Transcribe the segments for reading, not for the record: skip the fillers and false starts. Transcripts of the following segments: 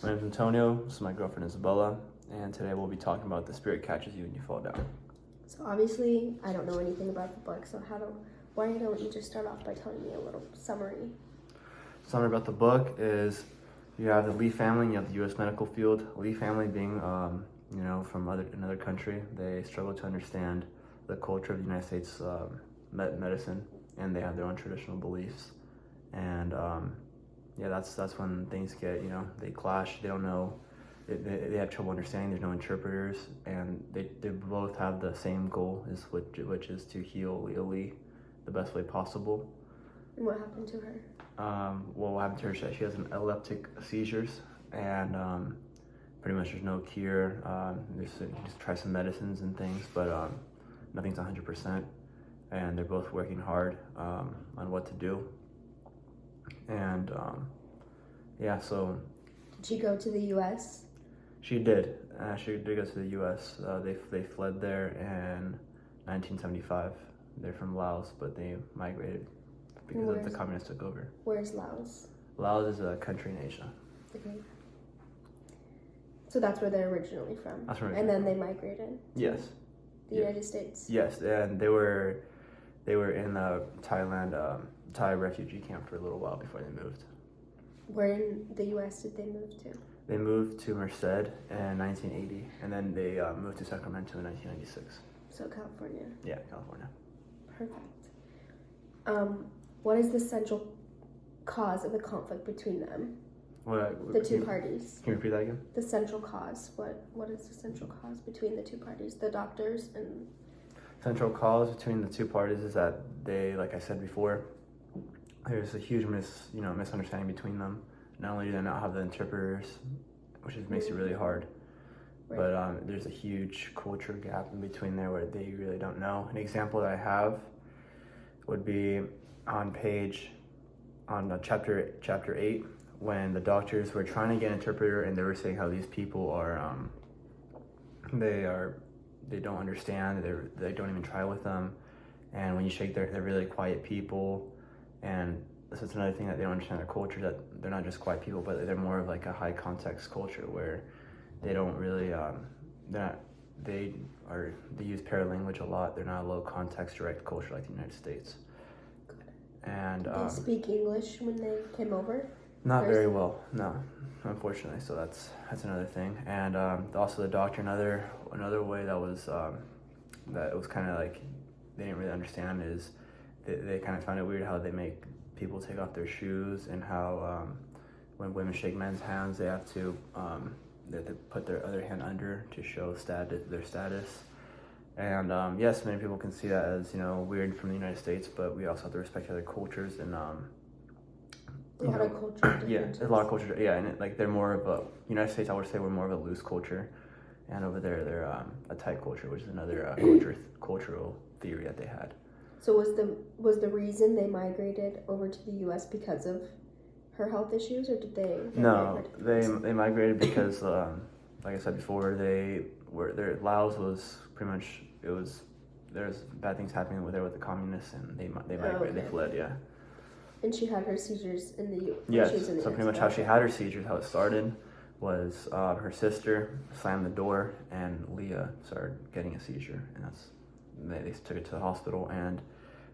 My name's Antonio, this is my girlfriend Isabella, and today we'll be talking about The Spirit Catches You When You Fall Down. So obviously, I don't know anything about the book, so why don't you just start off by telling me a little summary? Summary about the book is you have the Lee family and you have the U.S. medical field. Lee family being, from another country. They struggle to understand the culture of the United States medicine, and they have their own traditional beliefs. And that's when things get, they clash. They don't know. They have trouble understanding. There's no interpreters, and they both have the same goal, which is to heal Lee the best way possible. And what happened to her? What happened to her? She has an epileptic seizures, and pretty much there's no cure. You just try some medicines and things, but nothing's 100%. And they're both working hard on what to do. And so. Did she go to the U.S.? She did. She did go to the U.S. They fled there in 1975. They're from Laos, but they migrated because the communists took over. Where's Laos? Laos is a country in Asia. Okay. So that's where they're originally from. That's where. And then they migrated. Yes. The United States. Yes, and they were in Thailand, Thai refugee camp for a little while before they moved. Where in the U.S. did they move to? They moved to Merced in 1980, and then they moved to Sacramento in 1996. So California. Yeah, California. Perfect. What is the central cause of the conflict between them? The two parties. Can you repeat that again? The central cause. What is the central cause between the two parties? The doctors and... Central cause between the two parties is that they, like I said before, there's a huge misunderstanding between them. Not only do they not have the interpreters, which makes it really hard, right. But there's a huge culture gap in between there where they really don't know. An example that I have would be on chapter 8, when the doctors were trying to get an interpreter, and they were saying how these people are they don't understand. They don't even try with them, and when you shake, they're really quiet people. And this is another thing that they don't understand their culture, that they're not just quiet people, but they're more of like a high context culture where they don't really they use paralanguage a lot. They're not a low context direct culture like the United States. And did they speak English when they came over? Not very well, no, unfortunately. So that's another thing. And also the doctor, another way that was kind of like they didn't really understand is they kind of found it weird how they make people take off their shoes, and how when women shake men's hands, they have to put their other hand under to show their status. And yes, many people can see that as weird from the United States, but we also have to respect other cultures and a lot of culture. Yeah, there's a lot of culture. Yeah, and they're more of a United States. I would say we're more of a loose culture, and over there they're a tight culture, which is another cultural theory that they had. So was the reason they migrated over to the U.S. because of her health issues, or did they? No, they migrated because, like I said before, Laos was pretty much there's bad things happening with the communists, and they migrated. They fled. Yeah. And she had her seizures in the U.S. Yes. So pretty much how she had her seizures, how it started, was her sister slammed the door, and Leah started getting a seizure, and they took it to the hospital, and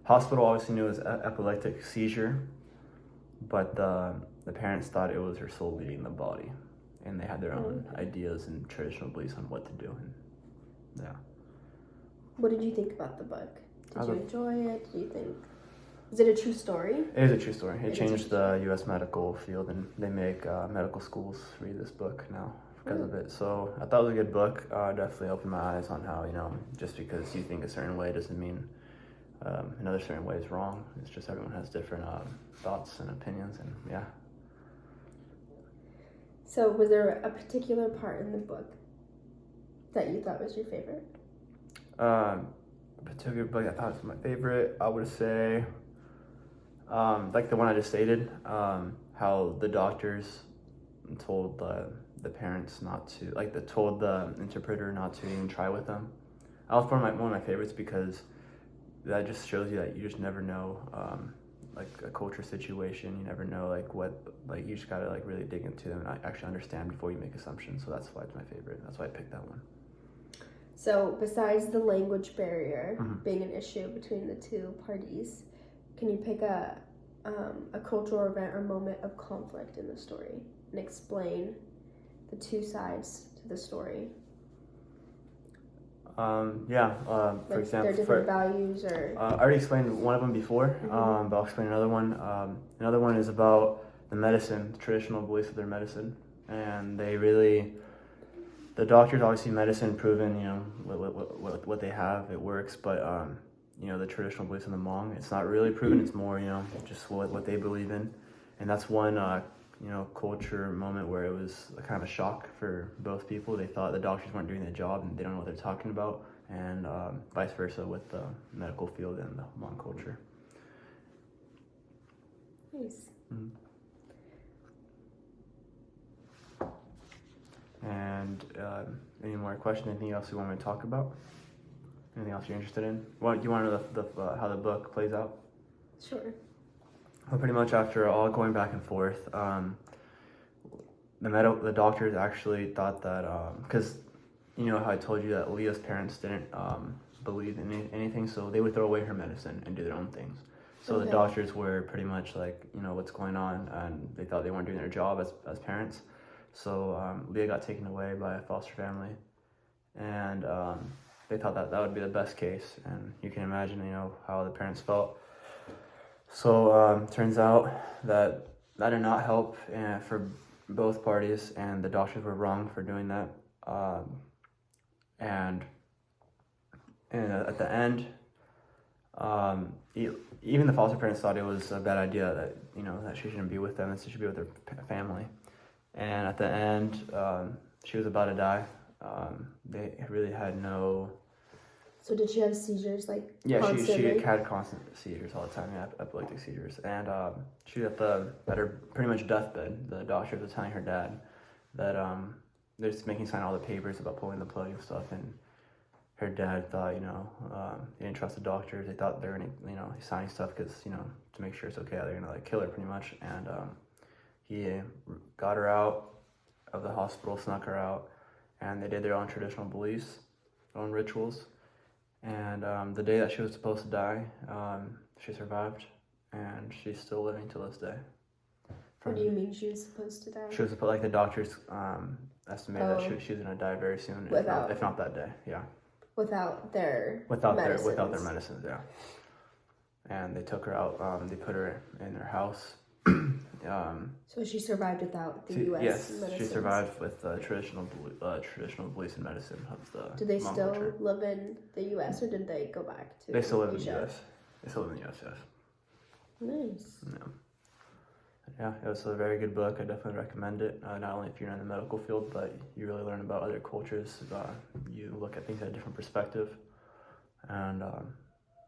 hospital obviously knew it was epileptic seizure, but the parents thought it was her soul leaving the body, and they had their own ideas and traditional beliefs on what to do. And yeah. What did you think about the book? Did you enjoy it? Do you think... Is it a true story? It is a true story. It changed the U.S. medical field, and they make medical schools read this book now because of it. So I thought it was a good book. Definitely opened my eyes on how, just because you think a certain way doesn't mean another certain way is wrong. It's just everyone has different thoughts and opinions, and yeah. So was there a particular part in the book that you thought was your favorite? A particular book I thought was my favorite, I would say, like the one I just stated, how the doctors told the parents not to, told the interpreter not to even try with them. That was one of my favorites, because that just shows you that you just never know like a culture situation. You never know like what, like you just gotta like really dig into them and actually understand before you make assumptions. So that's why it's my favorite. That's why I picked that one. So besides the language barrier Mhm. being an issue between the two parties, can you pick a cultural event or moment of conflict in the story and explain the two sides to the story? For Like example, their different values or I already explained one of them before, but I'll explain another one. Another one is about the medicine, the traditional beliefs of their medicine, and the doctors obviously medicine proven, what they have, it works, but the traditional beliefs of the Hmong, it's not really proven. It's more, just what they believe in, and that's one culture moment where it was kind of a shock for both people. They thought the doctors weren't doing their job and they don't know what they're talking about, and vice versa with the medical field and the Hmong culture. nice. Mm-hmm. And any more questions? Anything else you want me to talk about? Anything else you're interested in? Do you want to know how the book plays out? Sure. Well, pretty much after all going back and forth, the doctors actually thought that because how I told you that Leah's parents didn't believe in anything, so they would throw away her medicine and do their own things. So the doctors were pretty much like, what's going on, and they thought they weren't doing their job as parents. So Leah got taken away by a foster family, and they thought that would be the best case, and you can imagine, how the parents felt. So turns out that did not help for both parties, and the doctors were wrong for doing that. And at the end, even the foster parents thought it was a bad idea that she shouldn't be with them, that she should be with her family. And at the end, she was about to die. They really had no. So did she have seizures Yeah, constantly? she had constant seizures all the time, epileptic seizures, and she was at her pretty much deathbed. The doctors were telling her dad that they're just making sign all the papers about pulling the plug and stuff, and her dad thought they didn't trust the doctors. They thought they were gonna signing stuff because to make sure it's okay. They're gonna kill her pretty much, and he got her out of the hospital, snuck her out, and they did their own traditional beliefs, own rituals. And the day that she was supposed to die, she survived, and she's still living to this day. What do you mean she was supposed to die? She was supposed, like the doctors estimated that she was gonna die very soon, if not that day. Yeah. Without their medicines, yeah. And they took her out. They put her in her house. So she survived without the U.S. medicines? Yes, she survived with traditional beliefs in medicine of the. Do they still live in the U.S. or did they go back to? They still live in the U.S. They still live in the U.S. Yes. Nice. Yeah, it was a very good book. I definitely recommend it. Not only if you're in the medical field, but you really learn about other cultures. You look at things at a different perspective, and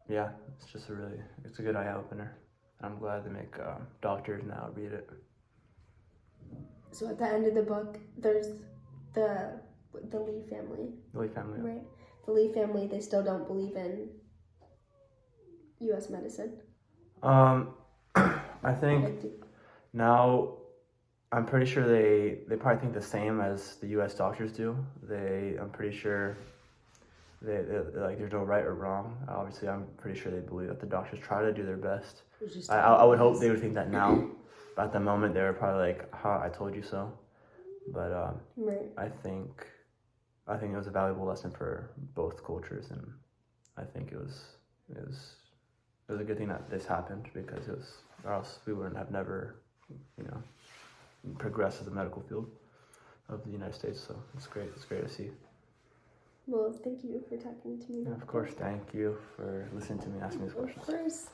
it's a good eye opener. I'm glad they make doctors now read it. So at the end of the book, there's the Lee family. The Lee family, yeah. Right. The Lee family, they still don't believe in U.S. medicine. I think now, I'm pretty sure they probably think the same as the U.S. doctors do. I'm pretty sure they like there's no right or wrong. Obviously, I'm pretty sure they believe that the doctors try to do their best. I would hope they would think that now, but at the moment they were probably like, "Ha, I told you so." But right. I think it was a valuable lesson for both cultures, and I think it was a good thing that this happened, because or else we wouldn't have never, progressed as a medical field of the United States. So it's great. It's great to see. Well, thank you for talking to me. Yeah, of course. Thank you for listening to me, asking these questions. Of course.